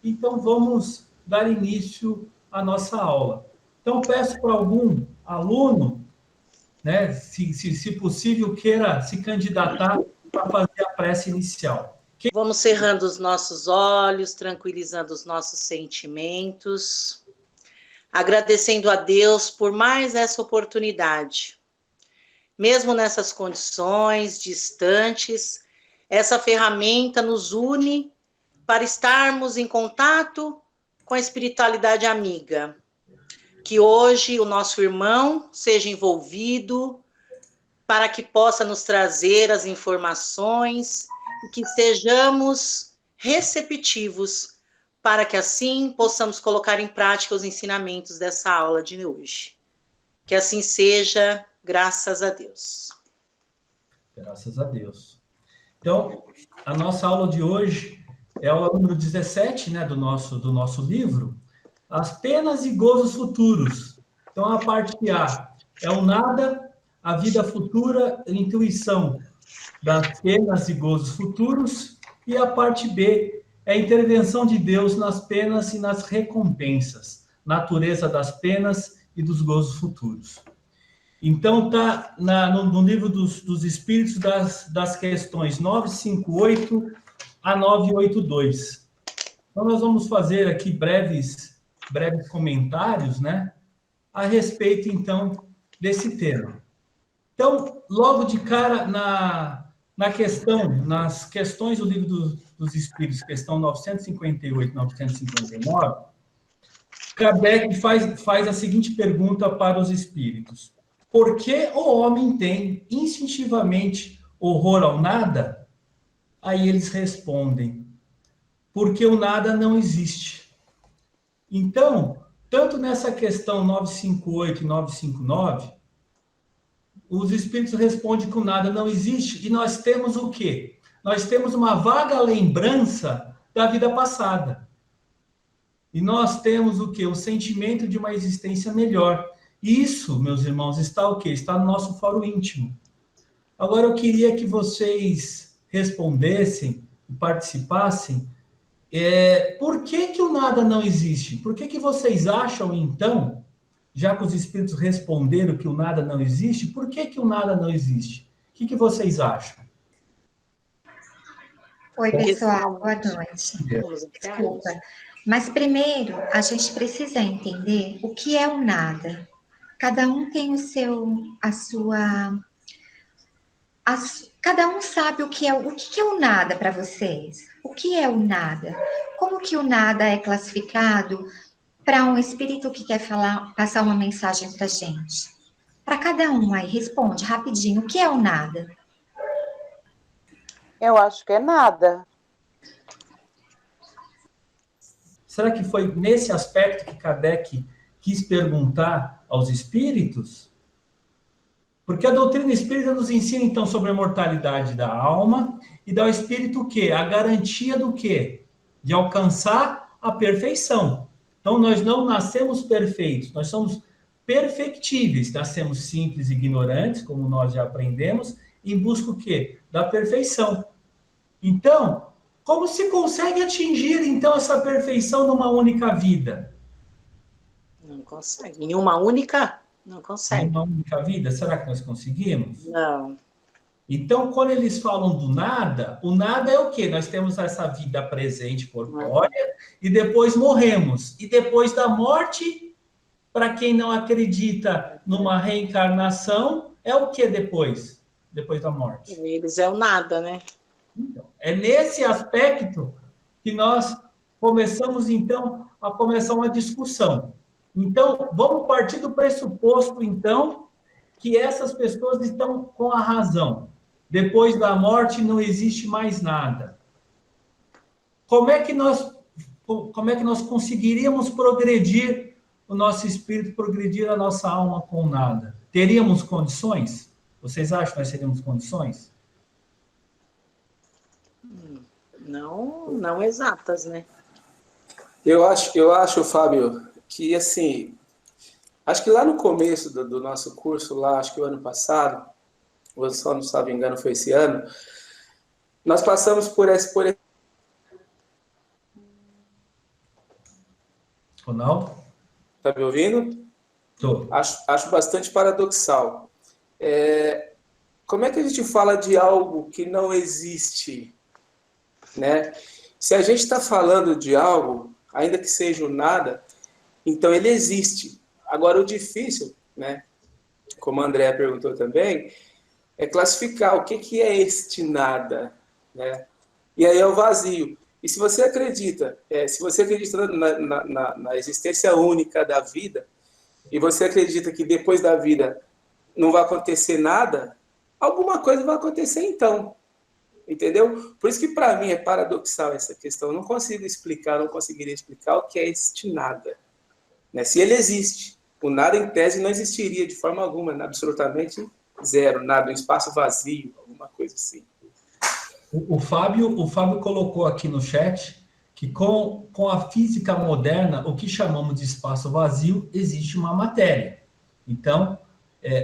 Então, vamos dar início à nossa aula. Então, peço para algum aluno, né, se possível, queira se candidatar para fazer a prece inicial. Vamos cerrando os nossos olhos, tranquilizando os nossos sentimentos, agradecendo a Deus por mais essa oportunidade. Mesmo nessas condições distantes, essa ferramenta nos une para estarmos em contato com a espiritualidade amiga. Que hoje o nosso irmão seja envolvido para que possa nos trazer as informações e que sejamos receptivos para que assim possamos colocar em prática os ensinamentos dessa aula de hoje. Que assim seja, graças a Deus. Graças a Deus. Então, a nossa aula de hoje é a aula número 17, né, do nosso livro, As Penas e Gozos Futuros. Então, a parte A é o nada, a vida futura, a intuição das penas e gozos futuros, e a parte B é a intervenção de Deus nas penas e nas recompensas, natureza das penas e dos gozos futuros. Então, está no livro dos Espíritos das questões 958 a 982. Então, nós vamos fazer aqui breves comentários, né, a respeito, então, desse tema. Então, logo de cara, nas questões do livro dos Espíritos, questão 958 e 959, Kardec faz a seguinte pergunta para os espíritos: por que o homem tem instintivamente horror ao nada? Aí eles respondem: porque o nada não existe. Então, tanto nessa questão 958 e 959, os espíritos respondem que o nada não existe, e nós temos o quê? Nós temos uma vaga lembrança da vida passada. E nós temos o quê? O sentimento de uma existência melhor. Isso, meus irmãos, está o quê? Está no nosso fórum íntimo. Agora, eu queria que vocês respondessem e participassem. Por que o nada não existe? Por que vocês acham, então, já que os espíritos responderam que o nada não existe, por que o nada não existe? O que vocês acham? Oi, pessoal, boa noite. Desculpa. Mas primeiro, a gente precisa entender o que é o nada. Cada um tem cada um sabe o que é o nada para vocês. O que é o nada? Como que o nada é classificado para um espírito que quer passar uma mensagem para a gente? Para cada um aí, responde rapidinho. O que é o nada? Eu acho que é nada. Será que foi nesse aspecto que Kardec quis perguntar aos espíritos? Porque a doutrina espírita nos ensina, então, sobre a mortalidade da alma e dá ao espírito o quê? A garantia do quê? De alcançar a perfeição. Então, nós não nascemos perfeitos, nós somos perfectíveis. Nascemos simples e ignorantes, como nós já aprendemos, em busca o quê? Da perfeição. Então, como se consegue atingir, então, essa perfeição numa única vida? Não consegue. Em uma única? Não consegue. Em uma única vida? Será que nós conseguimos? Não. Então, quando eles falam do nada, o nada é o quê? Nós temos essa vida presente corpórea e depois morremos. E depois da morte, para quem não acredita numa reencarnação, é o que depois? Depois da morte. Eles é o nada, né? Então, é nesse aspecto que nós começamos, então, a começar uma discussão. Então, vamos partir do pressuposto, então, que essas pessoas estão com a razão. Depois da morte não existe mais nada. Como é que nós conseguiríamos progredir o nosso espírito, progredir a nossa alma com nada? Teríamos condições? Vocês acham que nós teríamos condições? Não exatas, né? Eu acho, Fábio, que assim, acho que lá no começo do nosso curso, lá, acho que o ano passado, ou só não estava engano, foi esse ano, nós passamos por Ronaldo? Está me ouvindo? Estou. Acho bastante paradoxal. Como é que a gente fala de algo que não existe, né? Se a gente está falando de algo, ainda que seja o nada, então ele existe. Agora, o difícil, né, como a Andrea perguntou também, é classificar o que é este nada, né? E aí é o vazio. E se você acredita, na existência única da vida, e você acredita que depois da vida não vai acontecer nada, alguma coisa vai acontecer então. Entendeu? Por isso que para mim é paradoxal essa questão. Eu não consigo explicar, não conseguiria explicar o que é este nada. Né? Se ele existe, o nada em tese não existiria de forma alguma, absolutamente zero, nada, um espaço vazio, alguma coisa assim. O Fábio colocou aqui no chat que com a física moderna, o que chamamos de espaço vazio, existe uma matéria. Então,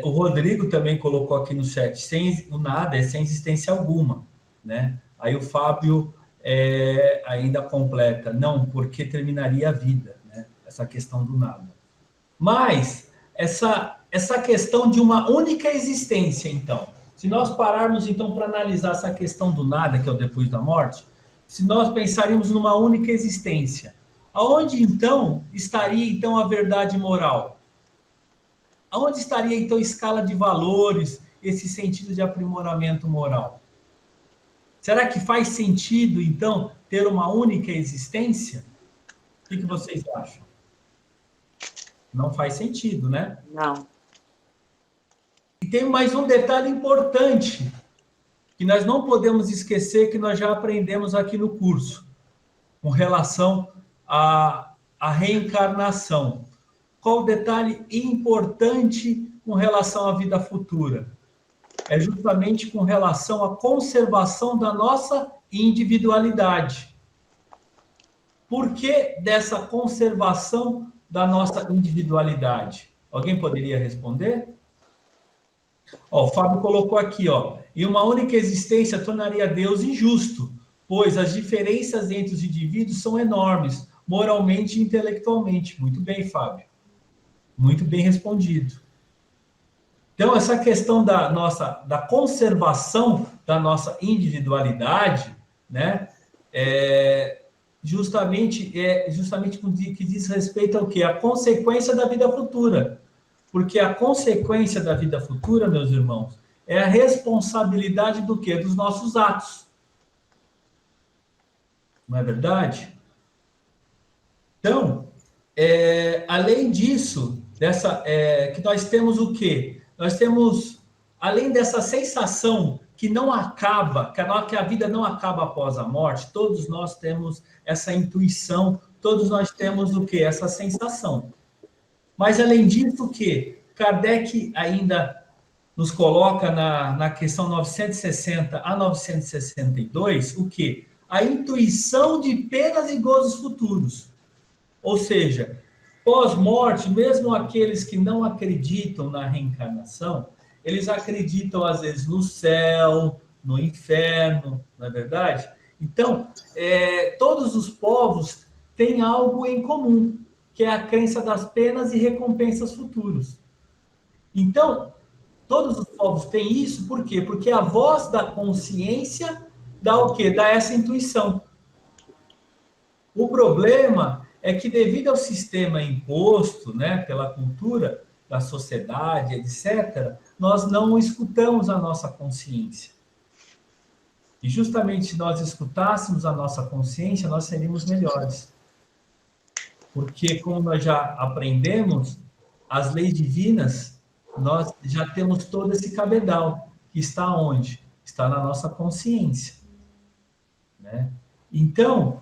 o Rodrigo também colocou aqui no chat, o nada é sem existência alguma, né? Aí o Fábio ainda completa, não, porque terminaria a vida, né? Essa questão do nada. Mas, essa questão de uma única existência, então, se nós pararmos, então, para analisar essa questão do nada, que é o depois da morte, se nós pensaríamos numa única existência, aonde, então, estaria, então, a verdade moral? Aonde estaria, então, a escala de valores, esse sentido de aprimoramento moral? Será que faz sentido, então, ter uma única existência? O que vocês acham? Não faz sentido, né? Não. E tem mais um detalhe importante, que nós não podemos esquecer, que nós já aprendemos aqui no curso, com relação à reencarnação. Qual o detalhe importante com relação à vida futura? É justamente com relação à conservação da nossa individualidade. Por que dessa conservação da nossa individualidade? Alguém poderia responder? O Fábio colocou aqui, e uma única existência tornaria Deus injusto, pois as diferenças entre os indivíduos são enormes, moralmente e intelectualmente. Muito bem, Fábio. Muito bem respondido. Então, essa questão da conservação da nossa individualidade, né, justamente que diz respeito ao quê? A consequência da vida futura. Porque a consequência da vida futura, meus irmãos, é a responsabilidade do quê? Dos nossos atos. Não é verdade? Então, além disso, que nós temos o quê? Nós temos, além dessa sensação que não acaba, que a vida não acaba após a morte, todos nós temos essa intuição, todos nós temos o quê? Essa sensação. Mas, além disso, o quê? Kardec ainda nos coloca na questão 960 a 962, o quê? A intuição de penas e gozos futuros. Ou seja, pós-morte, mesmo aqueles que não acreditam na reencarnação, eles acreditam, às vezes, no céu, no inferno, não é verdade? Então, todos os povos têm algo em comum, que é a crença das penas e recompensas futuros. Então, todos os povos têm isso, por quê? Porque a voz da consciência dá o quê? Dá essa intuição. O problema é que, devido ao sistema imposto, né, pela cultura da sociedade, etc., nós não escutamos a nossa consciência. E justamente se nós escutássemos a nossa consciência, nós seríamos melhores. Porque, como nós já aprendemos, as leis divinas, nós já temos todo esse cabedal, que está onde? Está na nossa consciência. Né? Então,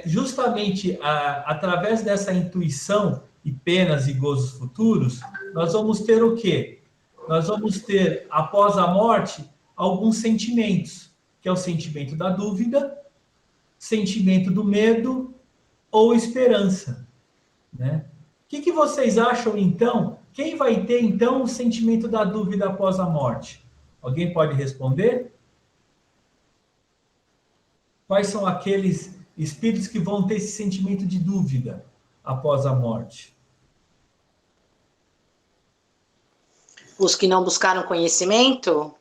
justamente através dessa intuição e penas e gozos futuros, nós vamos ter o quê? Nós vamos ter, após a morte, alguns sentimentos, que é o sentimento da dúvida, sentimento do medo ou esperança. Né? O que vocês acham, então? Quem vai ter, então, o sentimento da dúvida após a morte? Alguém pode responder? Quais são aqueles espíritos que vão ter esse sentimento de dúvida? após a morte? Os que não buscaram conhecimento?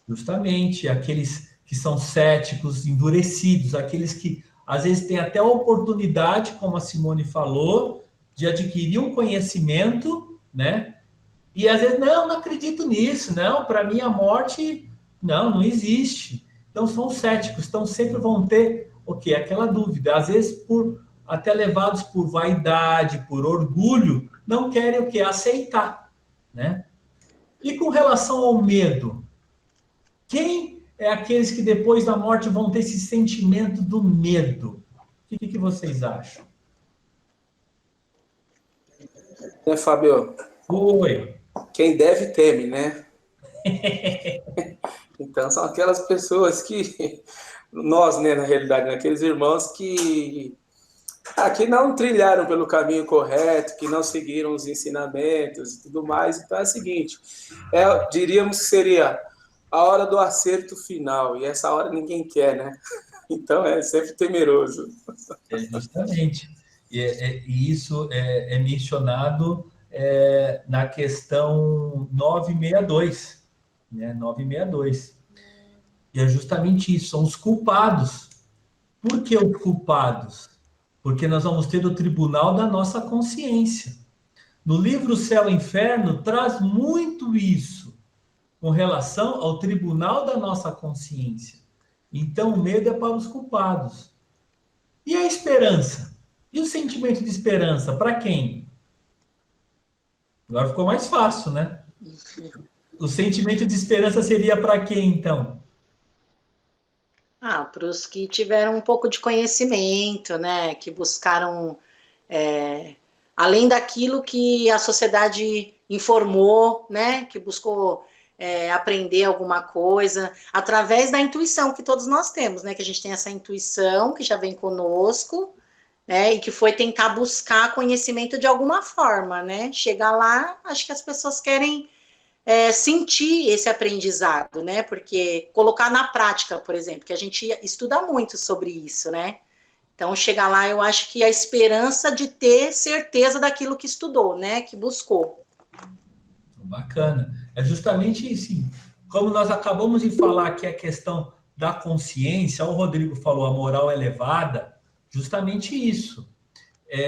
Justamente, aqueles que são céticos, endurecidos, aqueles que às vezes têm até a oportunidade, como a Simone falou, de adquirir um conhecimento, né? E às vezes, não acredito nisso, não, para mim a morte, não existe. Então são céticos, então sempre vão ter o quê? Aquela dúvida, às vezes até levados por vaidade, por orgulho, não querem o quê? Aceitar, né? E com relação ao medo, quem é aqueles que depois da morte vão ter esse sentimento do medo? O que vocês acham? Fábio? Oi. Quem deve teme, né? Então são aquelas pessoas que nós, né, na realidade, aqueles irmãos que não trilharam pelo caminho correto, que não seguiram os ensinamentos e tudo mais. Então é o seguinte, diríamos que seria a hora do acerto final, e essa hora ninguém quer, né? Então é sempre temeroso. Justamente. E isso é mencionado na questão 962, né? 962. E é justamente isso, são os culpados. Por que os culpados? Porque nós vamos ter o tribunal da nossa consciência. No livro Céu e Inferno, traz muito isso, com relação ao tribunal da nossa consciência. Então, o medo é para os culpados. E a esperança? E o sentimento de esperança? Para quem? Agora ficou mais fácil, né? O sentimento de esperança seria para quem, então? Para os que tiveram um pouco de conhecimento, né? Que buscaram, além daquilo que a sociedade informou, né? Que buscou aprender alguma coisa, através da intuição que todos nós temos, né? Que a gente tem essa intuição que já vem conosco, né? E que foi tentar buscar conhecimento de alguma forma, né? Chegar lá, acho que as pessoas querem sentir esse aprendizado, né? Porque colocar na prática, por exemplo, que a gente estuda muito sobre isso, né? Então, chegar lá, eu acho que a esperança de ter certeza daquilo que estudou, né? Que buscou. Bacana. É justamente isso. Como nós acabamos de falar que a questão da consciência, o Rodrigo falou, a moral elevada, justamente isso.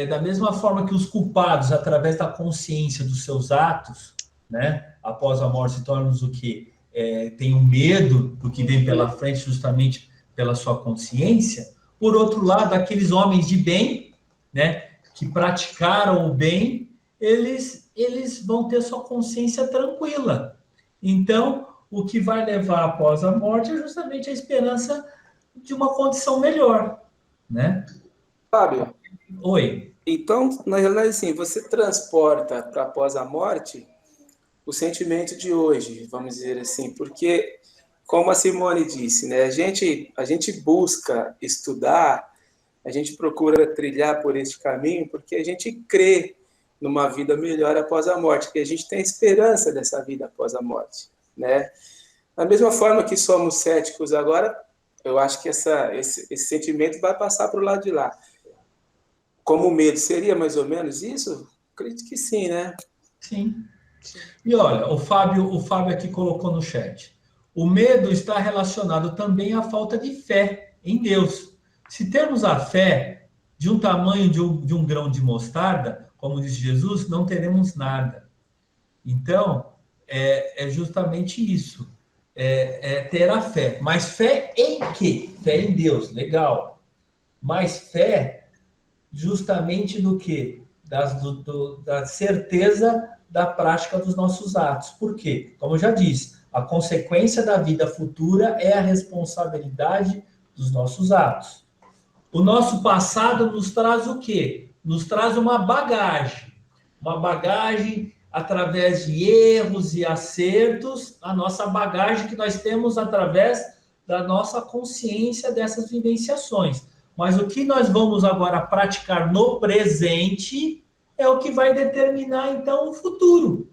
Da mesma forma que os culpados, através da consciência dos seus atos, né, após a morte, se tornam o quê? Tem um medo do que vem pela frente, justamente pela sua consciência. Por outro lado, aqueles homens de bem, né, que praticaram o bem, eles vão ter sua consciência tranquila. Então, o que vai levar após a morte é justamente a esperança de uma condição melhor, né? Fábio. Oi. Então, na realidade, assim, você transporta para após a morte o sentimento de hoje, vamos dizer assim, porque, como a Simone disse, né, a gente busca estudar, a gente procura trilhar por este caminho, porque a gente crê numa vida melhor após a morte, porque a gente tem esperança dessa vida após a morte, né? Da mesma forma que somos céticos agora, eu acho que esse sentimento vai passar para o lado de lá. Como medo, seria mais ou menos isso? Acredito que sim, né? Sim. E olha, o Fábio aqui colocou no chat. O medo está relacionado também à falta de fé em Deus. Se temos a fé de um tamanho de um grão de mostarda, como disse Jesus, não teremos nada. Então, é justamente isso. Ter a fé. Mas fé em quê? Fé em Deus, legal. Mas fé justamente no quê? Da certeza da prática dos nossos atos. Por quê? Como eu já disse, a consequência da vida futura é a responsabilidade dos nossos atos. O nosso passado nos traz o quê? Nos traz uma bagagem através de erros e acertos, a nossa bagagem que nós temos através da nossa consciência dessas vivenciações. Mas o que nós vamos agora praticar no presente é o que vai determinar, então, o futuro.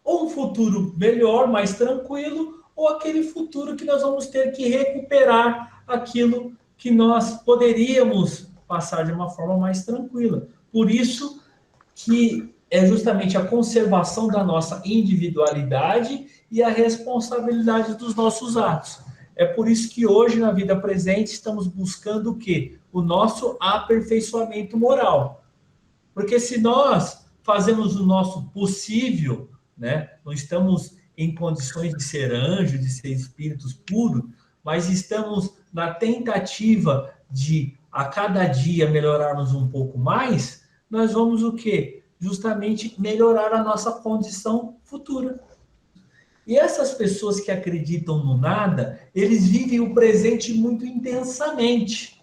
Ou um futuro melhor, mais tranquilo, ou aquele futuro que nós vamos ter que recuperar aquilo que nós poderíamos passar de uma forma mais tranquila. Por isso que é justamente a conservação da nossa individualidade e a responsabilidade dos nossos atos. É por isso que hoje, na vida presente, estamos buscando o quê? O nosso aperfeiçoamento moral. Porque se nós fazemos o nosso possível, né, não estamos em condições de ser anjo, de ser espíritos puros, mas estamos na tentativa de, a cada dia, melhorarmos um pouco mais, nós vamos o quê? Justamente melhorar a nossa condição futura. E essas pessoas que acreditam no nada, eles vivem o presente muito intensamente.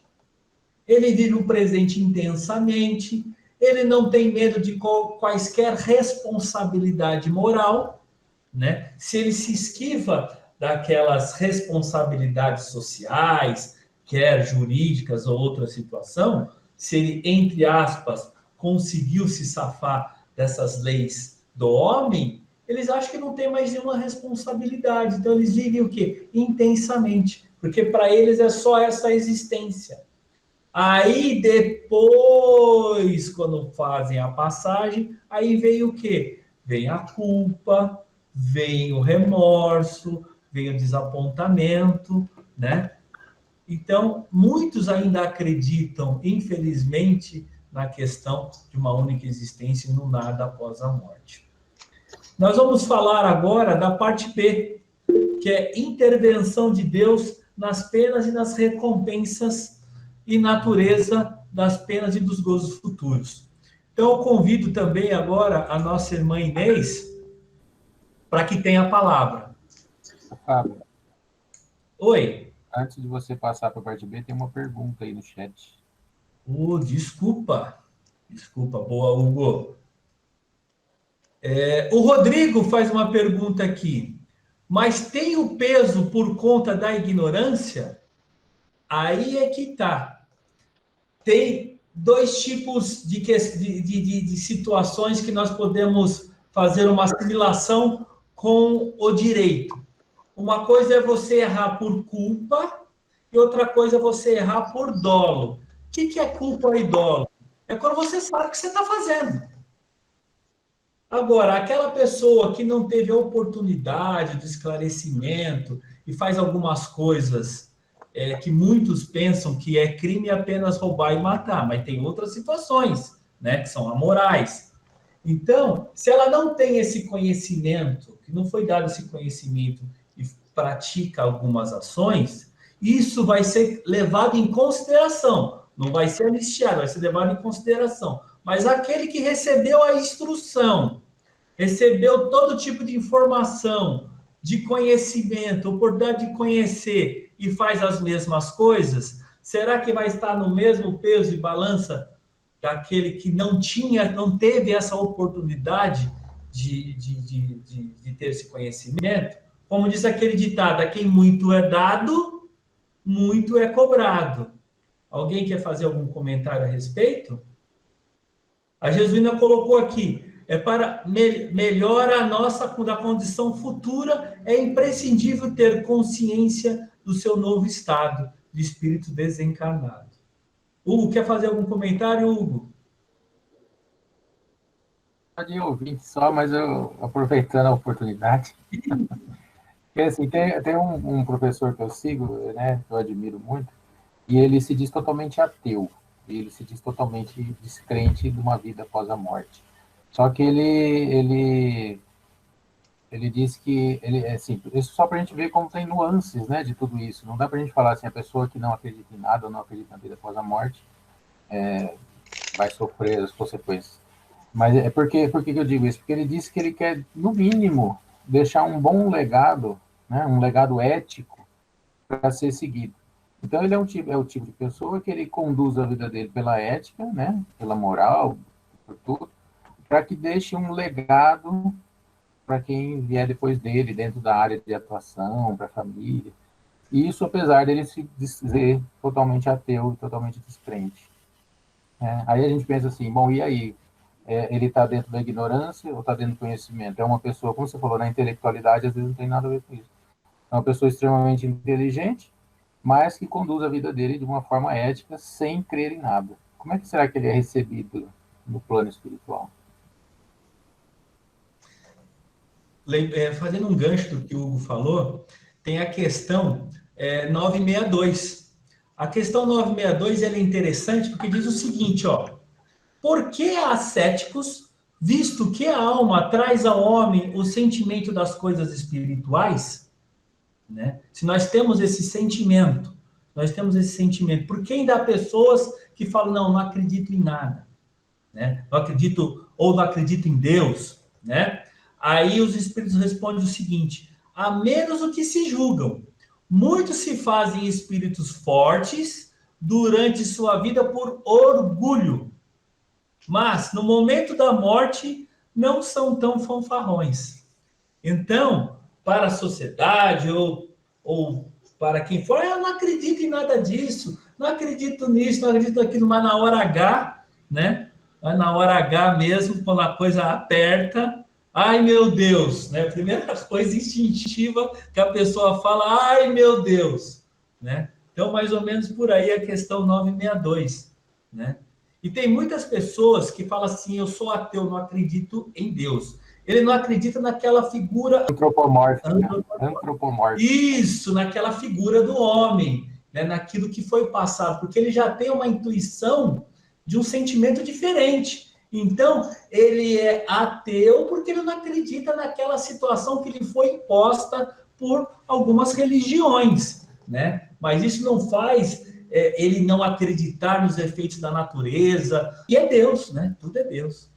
Ele vive o presente intensamente, ele não tem medo de quaisquer responsabilidade moral, né? Se ele se esquiva daquelas responsabilidades sociais, quer jurídicas ou outra situação, se ele, entre aspas, conseguiu se safar dessas leis do homem, eles acham que não tem mais nenhuma responsabilidade. Então, eles vivem o quê? Intensamente. Porque para eles é só essa existência. Aí, depois, quando fazem a passagem, aí vem o quê? Vem a culpa, vem o remorso, vem o desapontamento, né? Então, muitos ainda acreditam, infelizmente, na questão de uma única existência e no nada após a morte. Nós vamos falar agora da parte B, que é intervenção de Deus nas penas e nas recompensas e natureza das penas e dos gozos futuros. Então, eu convido também agora a nossa irmã Inês para que tenha a palavra. Fábio, Oi. antes de você passar para a parte B, tem uma pergunta aí no chat. Desculpa. Desculpa, boa, Hugo. O Rodrigo faz uma pergunta aqui. Mas tem o peso por conta da ignorância? Aí é que tá. Tem dois tipos de situações que nós podemos fazer uma assimilação com o direito. Uma coisa é você errar por culpa e outra coisa é você errar por dolo. O que é culpa e dolo? É quando você sabe o que você está fazendo. Agora, aquela pessoa que não teve a oportunidade de esclarecimento e faz algumas coisas que muitos pensam que é crime apenas roubar e matar, mas tem outras situações, né, que são amorais. Então, se ela não tem esse conhecimento, que não foi dado esse conhecimento e pratica algumas ações, isso vai ser levado em consideração, não vai ser anistiado, vai ser levado em consideração. Mas aquele que recebeu a instrução, recebeu todo tipo de informação, de conhecimento, oportunidade de conhecer e faz as mesmas coisas, será que vai estar no mesmo peso e balança daquele que não teve essa oportunidade de ter esse conhecimento? Como diz aquele ditado, a quem muito é dado, muito é cobrado. Alguém quer fazer algum comentário a respeito? A Jesuína colocou aqui, para melhora a nossa da condição futura, é imprescindível ter consciência do seu novo estado de espírito desencarnado. Hugo, quer fazer algum comentário, Hugo? Pode ouvir só, mas eu aproveitando a oportunidade. Porque, assim, tem um professor que eu sigo, né, que eu admiro muito, e ele se diz totalmente ateu. Ele se diz totalmente descrente de uma vida após a morte. Só que ele diz que assim, isso só para a gente ver como tem nuances, né, de tudo isso. Não dá para a gente falar assim, a pessoa que não acredita em nada ou não acredita na vida após a morte vai sofrer as consequências. Mas por que eu digo isso? Porque ele disse que ele quer, no mínimo, deixar um bom legado, né, um legado ético para ser seguido. Então, ele é o tipo de pessoa que ele conduz a vida dele pela ética, né, pela moral, por tudo, para que deixe um legado para quem vier depois dele, dentro da área de atuação, para a família. E isso, apesar dele se dizer totalmente ateu, totalmente descrente. Aí a gente pensa assim, bom, e aí? Ele está dentro da ignorância ou está dentro do conhecimento? É uma pessoa, como você falou, na intelectualidade, às vezes não tem nada a ver com isso. É uma pessoa extremamente inteligente, mas que conduz a vida dele de uma forma ética, sem crer em nada. Como é que será que ele é recebido no plano espiritual? Fazendo um gancho do que o Hugo falou, tem a questão 962. A questão 962 ela é interessante porque diz o seguinte, ó: por que ascéticos, visto que a alma traz ao homem o sentimento das coisas espirituais, né? Se nós temos esse sentimento, por que ainda há pessoas que falam, não acredito em nada, né? Não acredito, ou não acredito em Deus, né? Aí os espíritos respondem o seguinte: a menos o que se julgam, muitos se fazem espíritos fortes durante sua vida por orgulho, mas no momento da morte não são tão fanfarrões. Então, para a sociedade ou para quem for, eu não acredito em nada disso, não acredito nisso, não acredito naquilo, mas na hora H, né? Na hora H mesmo, quando a coisa aperta, ai meu Deus, né? A primeira coisa instintiva que a pessoa fala, ai meu Deus, né? Então, mais ou menos por aí a questão 962, né? E tem muitas pessoas que falam assim, eu sou ateu, não acredito em Deus. Ele não acredita naquela figura antropomórfica. Isso, naquela figura do homem, né? Naquilo que foi passado, porque ele já tem uma intuição de um sentimento diferente. Então, ele é ateu porque ele não acredita naquela situação que lhe foi imposta por algumas religiões, né? Mas isso não faz ele não acreditar nos efeitos da natureza. E é Deus, né? Tudo é Deus.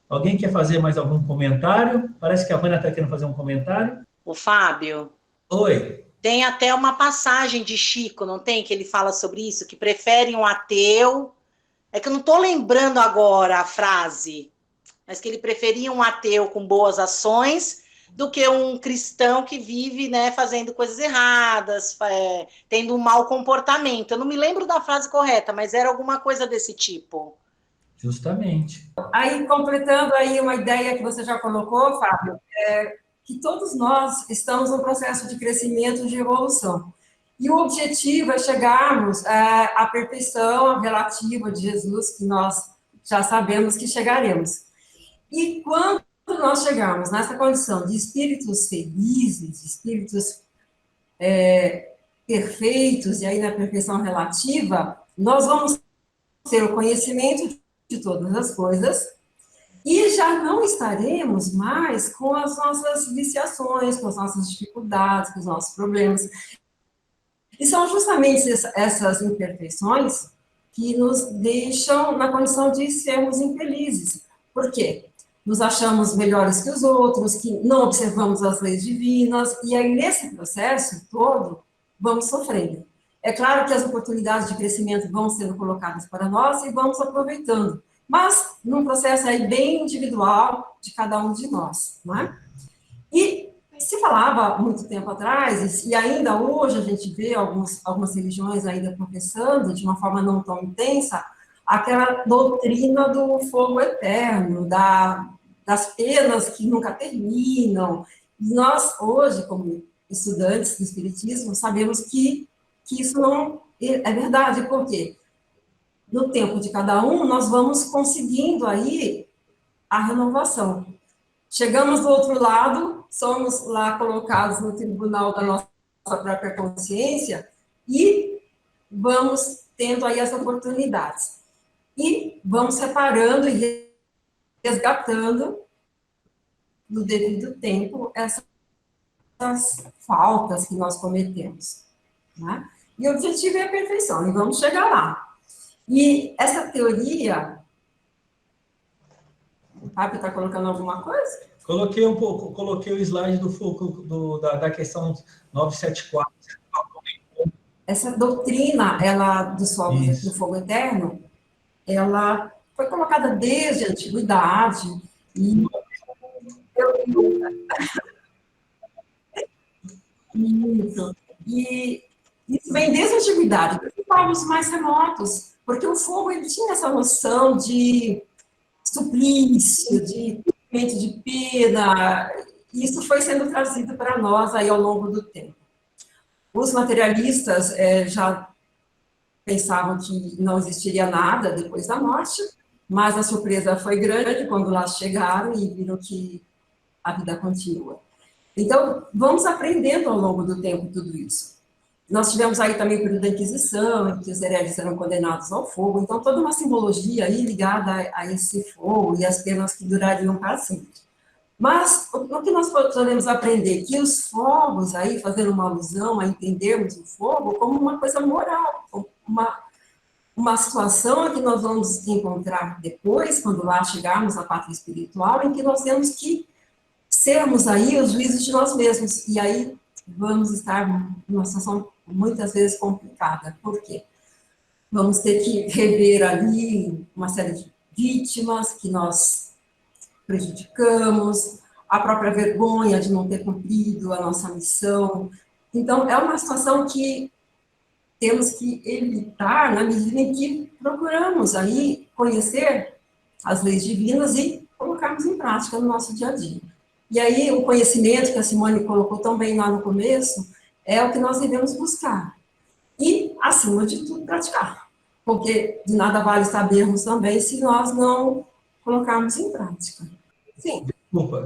Alguém quer fazer mais algum comentário? Parece que a Vânia está querendo fazer um comentário. O Fábio. Oi. Tem até uma passagem de Chico, não tem? Que ele fala sobre isso, que prefere um ateu. É que eu não estou lembrando agora a frase, mas que ele preferia um ateu com boas ações do que um cristão que vive, né, fazendo coisas erradas, tendo um mau comportamento. Eu não me lembro da frase correta, mas era alguma coisa desse tipo. Justamente. Aí, completando aí uma ideia que você já colocou, Fábio, que todos nós estamos num processo de crescimento, de evolução. E o objetivo é chegarmos à perfeição relativa de Jesus, que nós já sabemos que chegaremos. E quando nós chegarmos nessa condição de espíritos felizes, de espíritos perfeitos, e aí na perfeição relativa, nós vamos ter o conhecimento de todas as coisas, e já não estaremos mais com as nossas viciações, com as nossas dificuldades, com os nossos problemas. E são justamente essas imperfeições que nos deixam na condição de sermos infelizes. Por quê? Nos achamos melhores que os outros, que não observamos as leis divinas, e aí nesse processo todo, vamos sofrendo. É claro que as oportunidades de crescimento vão sendo colocadas para nós e vamos aproveitando, mas num processo aí bem individual de cada um de nós, não é? E se falava muito tempo atrás, e ainda hoje a gente vê algumas religiões ainda professando, de uma forma não tão intensa, aquela doutrina do fogo eterno, das penas que nunca terminam. E nós, hoje, como estudantes do Espiritismo, sabemos que isso não é verdade, porque no tempo de cada um, nós vamos conseguindo aí a renovação. Chegamos do outro lado, somos lá colocados no tribunal da nossa própria consciência e vamos tendo aí as oportunidades. E vamos separando e resgatando no devido tempo essas faltas que nós cometemos, né? E o objetivo é a perfeição, e vamos chegar lá. E essa teoria... O Fábio está colocando alguma coisa? Coloquei um pouco, coloquei o slide do fogo, da questão 974. Essa doutrina, do fogo eterno, ela foi colocada desde a antiguidade, e isso vem desde a antiguidade, dos povos mais remotos, porque o fogo ele tinha essa noção de suplício, de cumprimento de pena, e isso foi sendo trazido para nós aí ao longo do tempo. Os materialistas já pensavam que não existiria nada depois da morte, mas a surpresa foi grande quando lá chegaram e viram que a vida continua. Então, vamos aprendendo ao longo do tempo tudo isso. Nós tivemos aí também o período da Inquisição, em que os hereges eram condenados ao fogo, então toda uma simbologia aí ligada a esse fogo e as penas que durariam para sempre. Mas o que nós podemos aprender? Que os fogos aí, fazendo uma alusão a entendermos o fogo como uma coisa moral, uma situação que nós vamos encontrar depois, quando lá chegarmos à pátria espiritual, em que nós temos que sermos aí os juízes de nós mesmos. E aí vamos estar numa situação muitas vezes complicada. Por quê? Vamos ter que rever ali uma série de vítimas que nós prejudicamos, a própria vergonha de não ter cumprido a nossa missão. Então, é uma situação que temos que evitar na medida em que procuramos aí conhecer as leis divinas e colocarmos em prática no nosso dia a dia. E aí, o conhecimento que a Simone colocou tão bem lá no começo, é o que nós devemos buscar. E, acima de tudo, praticar. Porque de nada vale sabermos também se nós não colocarmos em prática. Sim.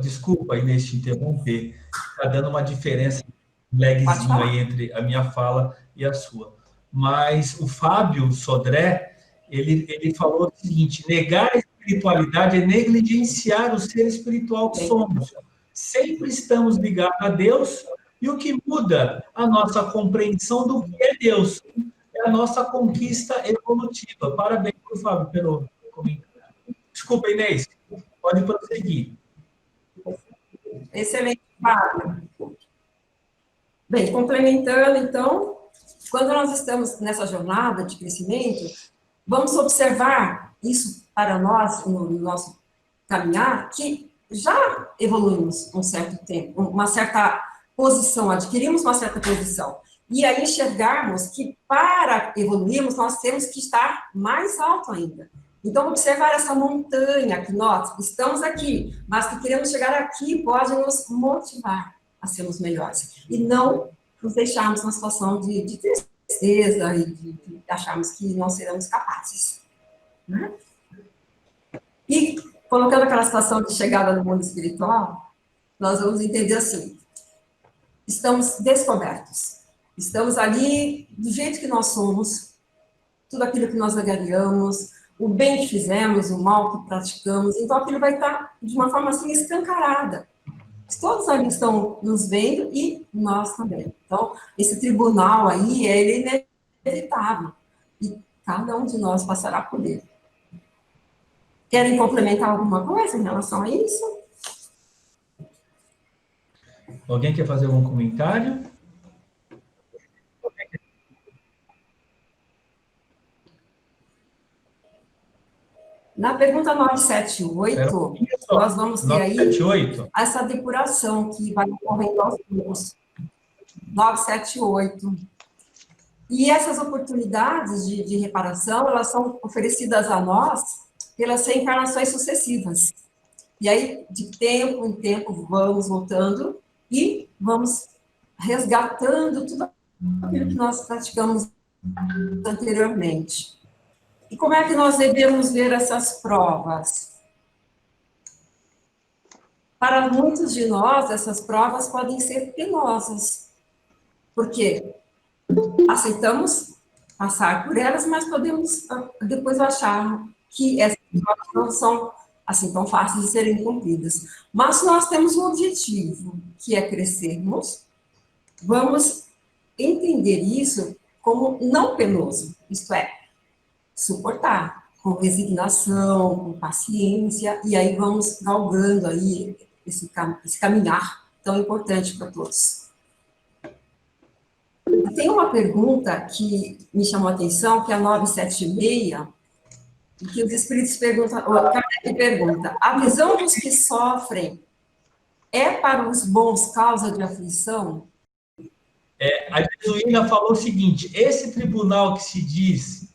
Desculpa, Inês, te interromper. Está dando uma diferença, um lagzinho aí entre a minha fala e a sua. Mas o Fábio Sodré, ele falou o seguinte: negar a espiritualidade é negligenciar o ser espiritual que somos. Sempre estamos ligados a Deus, e o que muda a nossa compreensão do que é Deus é a nossa conquista evolutiva. Parabéns, Fábio, pelo comentário. Desculpa, Inês, pode prosseguir. Excelente, Fábio. Bem, complementando, então, quando nós estamos nessa jornada de crescimento, vamos observar isso para nós, no nosso caminhar, que já evoluímos um certo tempo, uma certa posição, adquirimos uma certa posição. E aí enxergarmos que para evoluirmos, nós temos que estar mais alto ainda. Então, observar essa montanha que nós estamos aqui, mas que queremos chegar aqui, pode nos motivar a sermos melhores. E não nos deixarmos numa situação de tristeza e de acharmos que não seremos capazes. Né? E, colocando aquela situação de chegada no mundo espiritual, nós vamos entender assim: estamos descobertos. Estamos ali do jeito que nós somos, tudo aquilo que nós angariamos, o bem que fizemos, o mal que praticamos, então aquilo vai estar de uma forma assim escancarada. Todos ali estão nos vendo e nós também. Então, esse tribunal aí, ele é inevitável. E cada um de nós passará por ele. Querem complementar alguma coisa em relação a isso? Alguém quer fazer algum comentário? Na pergunta 978, nós vamos ter aí 978? essa depuração que vai ocorrendo aos poucos. 978. E essas oportunidades de reparação, elas são oferecidas a nós pelas reencarnações sucessivas. E aí, de tempo em tempo, vamos voltando e vamos resgatando tudo aquilo que nós praticamos anteriormente. E como é que nós devemos ver essas provas? Para muitos de nós, essas provas podem ser penosas. Por quê? Aceitamos passar por elas, mas podemos depois achar que essas provas não são assim tão fáceis de serem cumpridas. Mas nós temos um objetivo, que é crescermos, vamos entender isso como não penoso, isto é, suportar, com resignação, com paciência, e aí vamos galgando aí esse caminhar tão importante para todos. Tem uma pergunta que me chamou a atenção, que é a 976, em que os espíritos perguntam, a visão dos que sofrem é para os bons causa de aflição? A Jesuína falou o seguinte: esse tribunal que se diz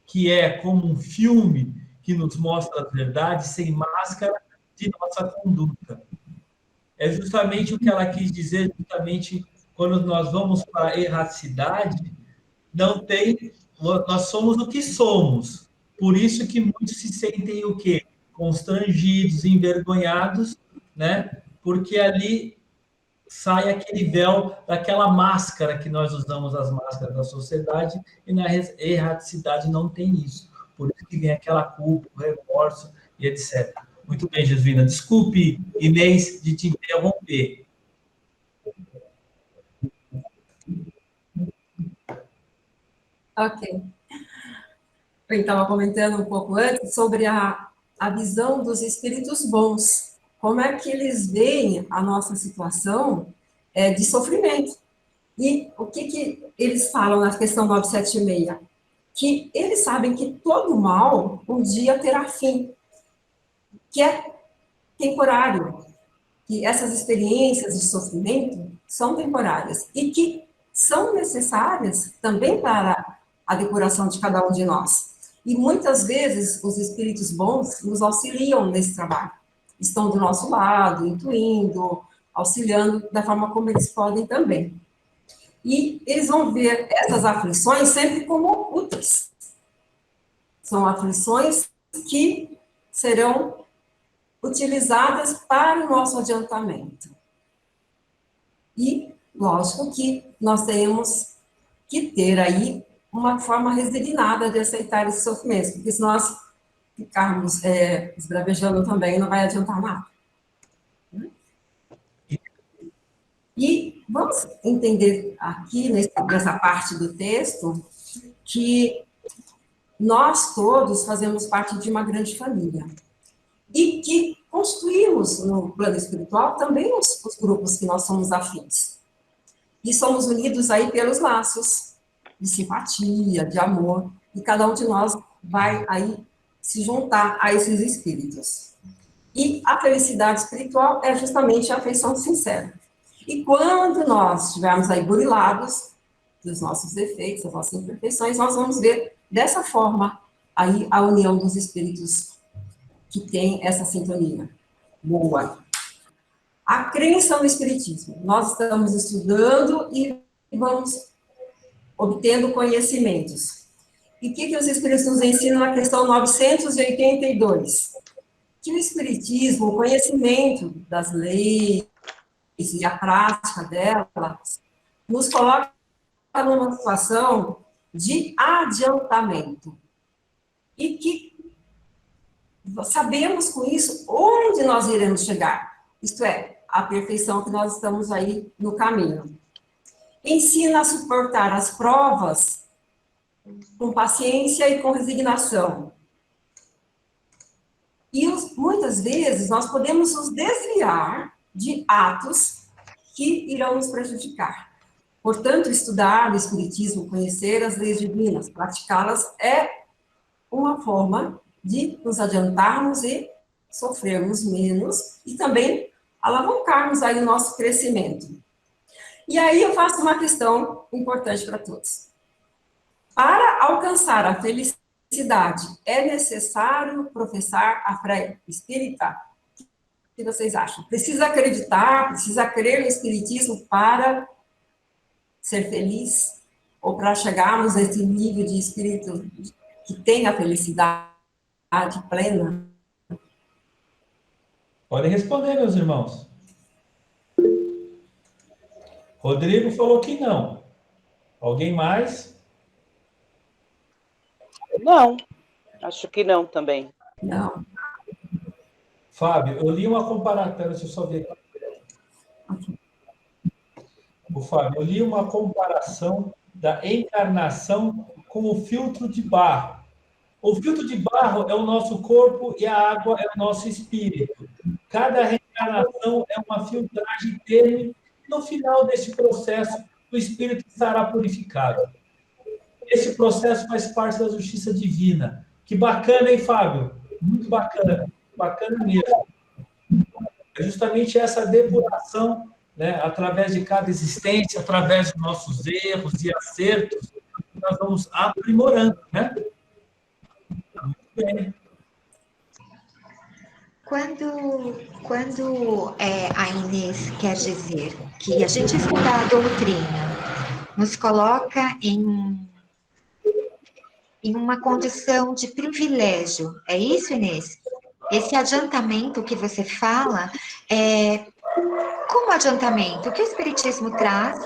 que é como um filme que nos mostra a verdade sem máscara de nossa conduta. É justamente o que ela quis dizer, justamente quando nós vamos para a erraticidade, não tem, nós somos o que somos. Por isso que muitos se sentem o quê? Constrangidos, envergonhados, né? Porque ali sai aquele véu daquela máscara que nós usamos, as máscaras da sociedade, e na erraticidade não tem isso. Por isso que vem aquela culpa, o remorso e etc. Muito bem, Jesuína. Desculpe, Inês, de te interromper. Ok. Eu estava comentando um pouco antes sobre a visão dos espíritos bons. Como é que eles veem a nossa situação de sofrimento. E o que eles falam na questão 976? Que eles sabem que todo mal um dia terá fim, que é temporário, que essas experiências de sofrimento são temporárias e que são necessárias também para a depuração de cada um de nós. E muitas vezes os espíritos bons nos auxiliam nesse trabalho. Estão do nosso lado, intuindo, auxiliando da forma como eles podem também. E eles vão ver essas aflições sempre como úteis. São aflições que serão utilizadas para o nosso adiantamento. E, lógico que nós temos que ter aí uma forma resignada de aceitar esse sofrimento, porque se nós ficarmos esbravejando também, não vai adiantar nada. E vamos entender aqui, nessa parte do texto, que nós todos fazemos parte de uma grande família. E que construímos no plano espiritual também os grupos que nós somos afins. E somos unidos aí pelos laços de simpatia, de amor, e cada um de nós vai aí se juntar a esses espíritos. E a felicidade espiritual é justamente a afeição sincera. E quando nós estivermos aí burilados dos nossos defeitos, das nossas imperfeições, nós vamos ver dessa forma aí a união dos espíritos que tem essa sintonia boa. A crença no espiritismo. Nós estamos estudando e vamos obtendo conhecimentos. E o que os espíritos nos ensinam na questão 982? Que o espiritismo, o conhecimento das leis e a prática delas, nos coloca numa situação de adiantamento. E que sabemos com isso onde nós iremos chegar. Isto é, a perfeição que nós estamos aí no caminho. Ensina a suportar as provas com paciência e com resignação. E muitas vezes nós podemos nos desviar de atos que irão nos prejudicar. Portanto, estudar o Espiritismo, conhecer as leis divinas, praticá-las é uma forma de nos adiantarmos e sofrermos menos e também alavancarmos aí o nosso crescimento. E aí eu faço uma questão importante para todos. Para alcançar a felicidade, é necessário professar a fé espírita? O que vocês acham? Precisa acreditar, precisa crer no Espiritismo para ser feliz? Ou para chegarmos a esse nível de espírito que tem a felicidade plena? Podem responder, meus irmãos. Rodrigo falou que não. Alguém mais? Não, acho que não também. Não. Fábio, eu li uma comparação, deixa eu só ver aqui. O Fábio, eu li uma comparação da encarnação com o filtro de barro. O filtro de barro é o nosso corpo e a água é o nosso espírito. Cada reencarnação é uma filtragem tênue. No final desse processo, o espírito estará purificado. Esse processo faz parte da justiça divina. Que bacana, hein, Fábio? Muito bacana. Bacana mesmo. É justamente essa depuração, né, através de cada existência, através dos nossos erros e acertos, que nós vamos aprimorando, né? Muito bem. Quando a Inês quer dizer que a gente estudar a doutrina nos coloca em uma condição de privilégio, é isso, Inês? Esse adiantamento que você fala, como adiantamento, o que o Espiritismo traz,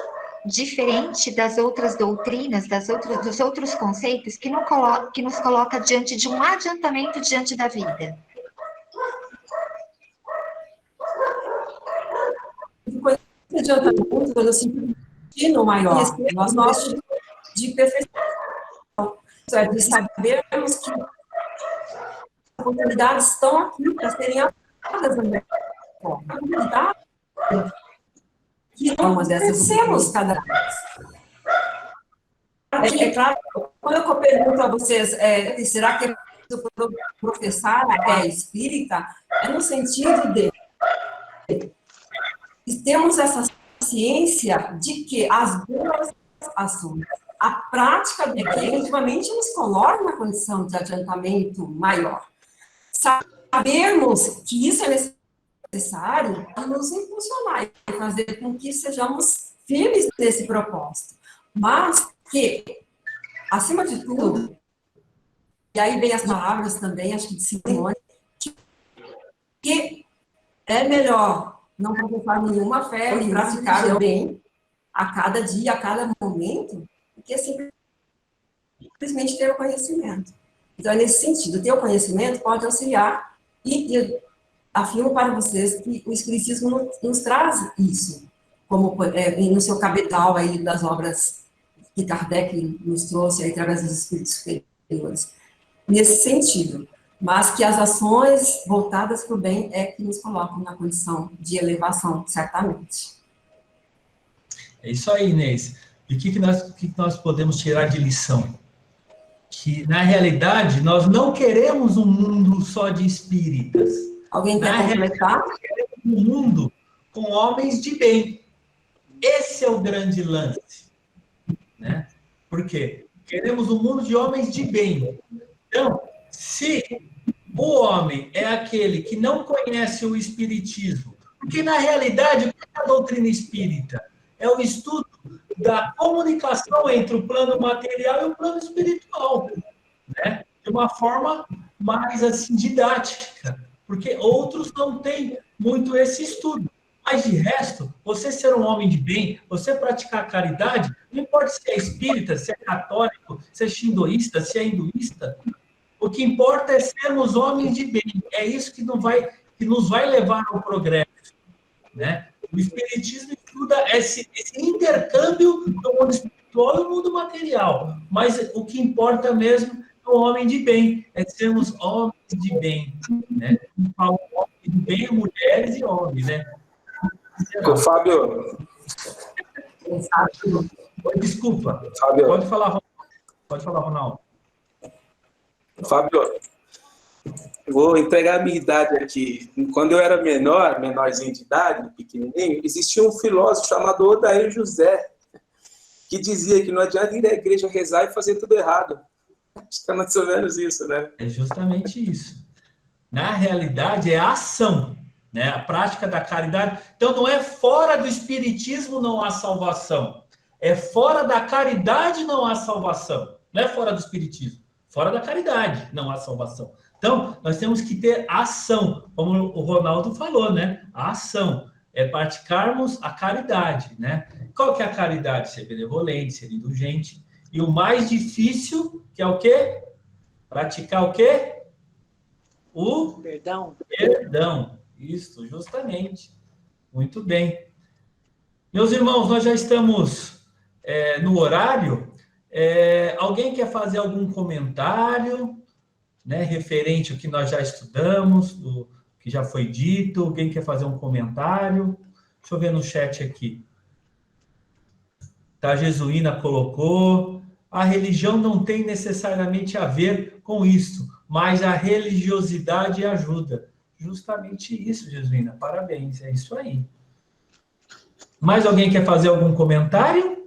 diferente das outras doutrinas, dos outros conceitos, que nos coloca diante de um adiantamento diante da vida? Esse adiantamento, eu sinto um destino maior, nós de perfeição, de sabermos que as oportunidades estão aqui para serem aplicadas da melhor forma. Que nós crescemos cada vez. É claro, quando eu pergunto a vocês, será que professar é espírita? É no sentido de temos essa ciência de que as boas ações, a prática do bem, definitivamente nos coloca na condição de adiantamento maior. Sabermos que isso é necessário para nos impulsionar e fazer com que sejamos firmes nesse propósito. Mas que, acima de tudo, e aí vem as palavras também, acho que de Simone, que é melhor não professar nenhuma fé e praticar o bem a cada dia, a cada momento, do que simplesmente ter o conhecimento. Então, é nesse sentido, ter o conhecimento pode auxiliar e afirmo para vocês que o Espiritismo nos traz isso, como no seu capital aí das obras que Kardec nos trouxe aí, através dos espíritos superiores, nesse sentido. Mas que as ações voltadas para o bem é que nos colocam na condição de elevação, certamente. É isso aí, Inês. E o que nós podemos tirar de lição? Que, na realidade, nós não queremos um mundo só de espíritas. Alguém quer completar? Nós queremos um mundo com homens de bem. Esse é o grande lance. Né? Por quê? Queremos um mundo de homens de bem. Então, se o homem é aquele que não conhece o espiritismo, porque na realidade, o que é a doutrina espírita? É o estudo da comunicação entre o plano material e o plano espiritual, né? De uma forma mais assim didática, porque outros não têm muito esse estudo. Mas de resto, você ser um homem de bem, você praticar caridade, não importa se é espírita, se é católico, se é shindoísta, se é hinduísta, o que importa é sermos homens de bem. É isso que nos vai levar ao progresso, né? O Espiritismo estuda esse intercâmbio do mundo espiritual e do mundo material. Mas o que importa mesmo é o homem de bem, é sermos homens de bem, né? Homens de bem, mulheres e homens, né? Fábio. Desculpa. Fábio. Pode falar, Ronaldo. Fábio, vou entregar a minha idade aqui. Quando eu era menorzinho de idade, pequenininho, existia um filósofo chamado Odair José, que dizia que não adianta ir à igreja rezar e fazer tudo errado. Acho que é mais ou menos isso, né? É justamente isso. Na realidade, é a ação, né? A prática da caridade. Então, não é fora do espiritismo não há salvação. É fora da caridade não há salvação. Não é fora do espiritismo. Fora da caridade não há salvação. Então, nós temos que ter ação, como o Ronaldo falou, né? A ação é praticarmos a caridade, né? Qual que é a caridade? Ser benevolente, ser indulgente. E o mais difícil, que é o quê? Praticar o quê? O perdão. Perdão. Isso, justamente. Muito bem. Meus irmãos, nós já estamos no horário. Alguém quer fazer algum comentário, né, referente ao que nós já estudamos, o que já foi dito? Alguém quer fazer um comentário? Deixa eu ver no chat aqui. Tá, a Jesuína colocou: a religião não tem necessariamente a ver com isso, mas a religiosidade ajuda. Justamente isso, Jesuína. Parabéns, é isso aí. Mais alguém quer fazer algum comentário?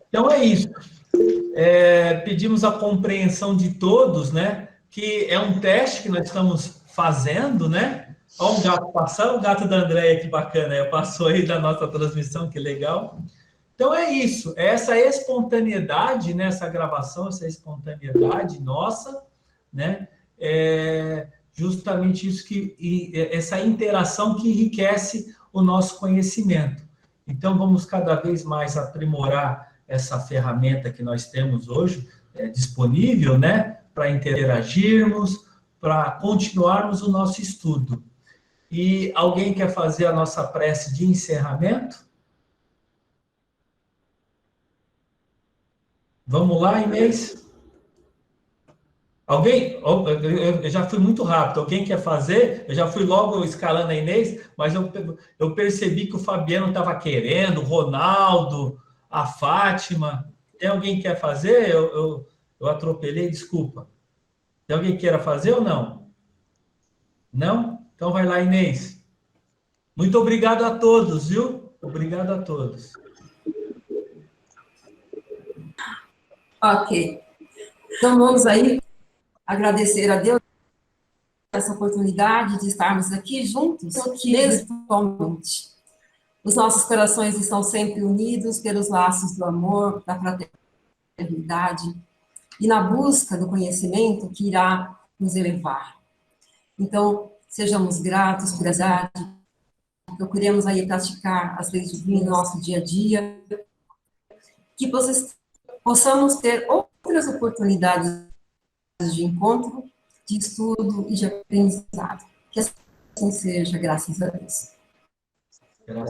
Então é isso. Pedimos a compreensão de todos, né? que é um teste que nós estamos fazendo, né? Olha um gato passando, o gato da Andréia, que bacana, passou aí da nossa transmissão, que legal. Então é isso, essa espontaneidade, né, essa gravação, essa espontaneidade nossa, né, é justamente isso essa interação que enriquece o nosso conhecimento. Então vamos cada vez mais aprimorar essa ferramenta que nós temos hoje disponível, né, para interagirmos, para continuarmos o nosso estudo. E alguém quer fazer a nossa prece de encerramento? Vamos lá, Inês? Alguém? Eu já fui muito rápido. Alguém quer fazer? Eu já fui logo escalando a Inês, mas eu percebi que o Fabiano estava querendo, o Ronaldo, a Fátima. Tem alguém que quer fazer? Eu atropelei, desculpa. Tem alguém que queira fazer ou não? Não? Então vai lá, Inês. Muito obrigado a todos, viu? Obrigado a todos. Ok. Então, vamos aí agradecer a Deus essa oportunidade de estarmos aqui juntos, virtualmente. Os nossos corações estão sempre unidos pelos laços do amor, da fraternidade e na busca do conhecimento que irá nos elevar. Então, sejamos gratos por essa arte, procuremos aí praticar as leis divinas no nosso dia a dia, que possamos ter outras oportunidades de encontro, de estudo e de aprendizado. Que assim seja, graças a Deus.